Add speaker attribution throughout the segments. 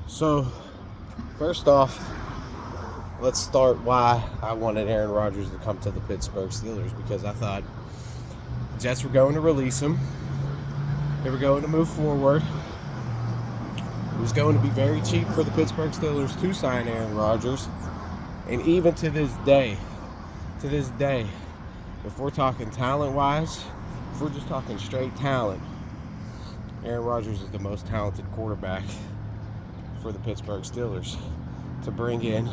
Speaker 1: So, first off, let's start why I wanted Aaron Rodgers to come to the Pittsburgh Steelers, because I thought the Jets were going to release him. They were going to move forward. It was going to be very cheap for the Pittsburgh Steelers to sign Aaron Rodgers. And even to this day, if we're talking talent-wise, if we're just talking straight talent, Aaron Rodgers is the most talented quarterback for the Pittsburgh Steelers to bring in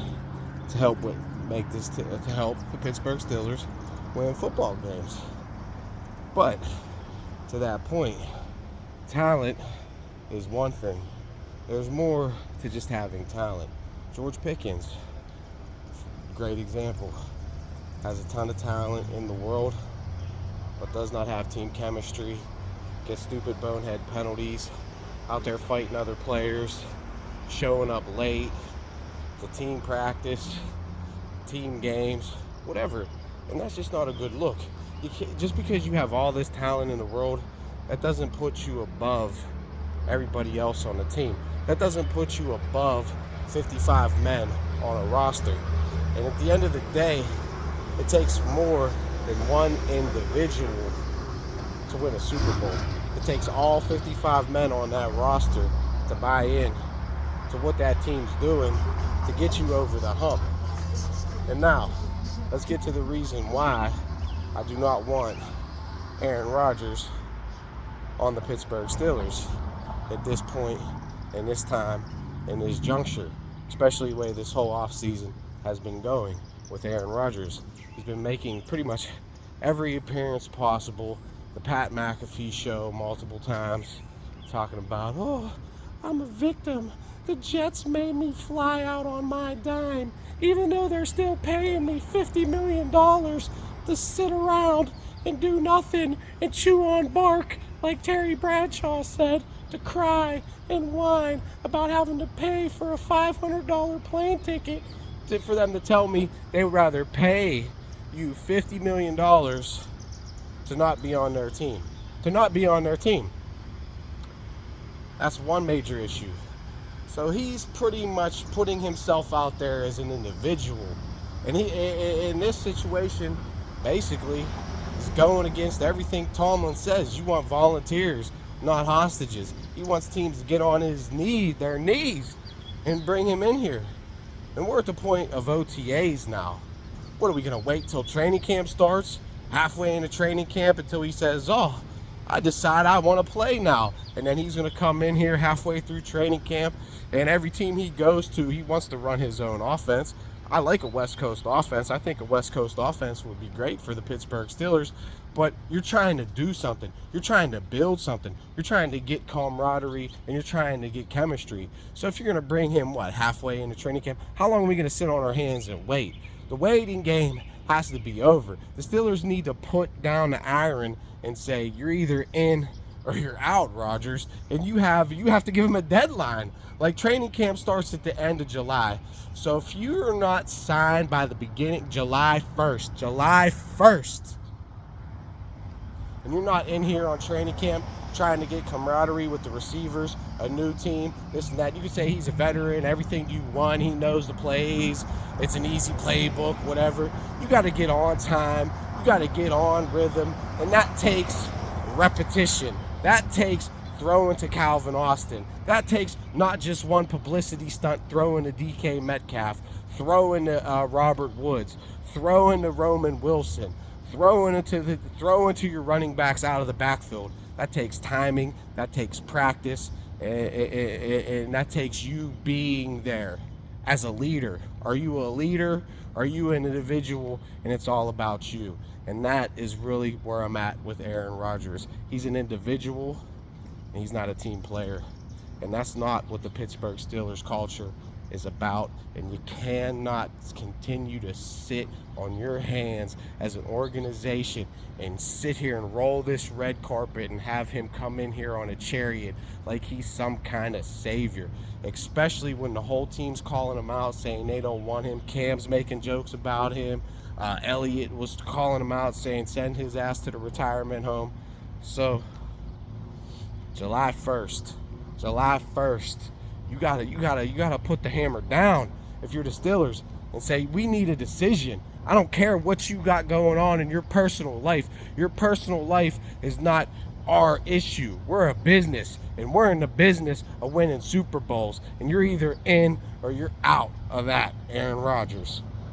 Speaker 1: to help help the Pittsburgh Steelers win football games. But to that point, talent is one thing. There's more to just having talent. George Pickens, great example, has a ton of talent in the world, but does not have team chemistry, gets stupid bonehead penalties, out there fighting other players, showing up late to team practice, team games, whatever. And that's just not a good look. You can't, just because you have all this talent in the world, that doesn't put you above everybody else on the team. That doesn't put you above 55 men on a roster. And at the end of the day, it takes more than one individual to win a Super Bowl. It takes all 55 men on that roster to buy in to what that team's doing to get you over the hump. And now, let's get to the reason why I do not want Aaron Rodgers on the Pittsburgh Steelers at this point, in this time, in this juncture, especially the way this whole offseason has been going with Aaron Rodgers. He's been making pretty much every appearance possible. The Pat McAfee show multiple times, talking about, oh, I'm a victim. The Jets made me fly out on my dime, even though they're still paying me $50 million to sit around and do nothing and chew on bark, like Terry Bradshaw said, to cry and whine about having to pay for a $500 plane ticket for them to tell me they would rather pay you $50 million to not be on their team. To not be on their team. That's one major issue. So he's pretty much putting himself out there as an individual. And he, in this situation, basically, is going against everything Tomlin says. You want volunteers, not hostages. He wants teams to get on their knees, and bring him in here. And we're at the point of OTAs now. What, are we going to wait till training camp starts? Halfway into training camp until he says, oh, I decide I want to play now. And then he's going to come in here halfway through training camp, and every team he goes to, he wants to run his own offense. I like a West Coast offense. I think a West Coast offense would be great for the Pittsburgh Steelers, but you're trying to do something. You're trying to build something. You're trying to get camaraderie, and you're trying to get chemistry. So if you're going to bring him, halfway into training camp, how long are we going to sit on our hands and wait? The waiting game has to be over. The Steelers need to put down the iron and say, you're either in or you're out, Rodgers. And you have to give him a deadline. Like, training camp starts at the end of July. So if you're not signed by the beginning, July 1st, and you're not in here on training camp trying to get camaraderie with the receivers, a new team, this and that. You can say he's a veteran, everything you want, he knows the plays, it's an easy playbook, whatever. You got to get on time, you got to get on rhythm, and that takes repetition. That takes throwing to Calvin Austin. That takes not just one publicity stunt, throwing to DK Metcalf, throwing to Robert Woods, throwing to Roman Wilson, throwing to your running backs out of the backfield. That takes timing, that takes practice, and that takes you being there as a leader. Are you a leader? Are you an individual? And it's all about you. And that is really where I'm at with Aaron Rodgers. He's an individual, and he's not a team player. And that's not what the Pittsburgh Steelers culture is about. And you cannot continue to sit on your hands as an organization and sit here and roll this red carpet and have him come in here on a chariot like he's some kind of savior, especially when the whole team's calling him out, saying they don't want him. Cam's making jokes about him. Elliott was calling him out, saying send his ass to the retirement home. So July 1st, You gotta put the hammer down if you're the Steelers and say, we need a decision. I don't care what you got going on in your personal life. Your personal life is not our issue. We're a business, and we're in the business of winning Super Bowls, and you're either in or you're out of that, Aaron Rodgers.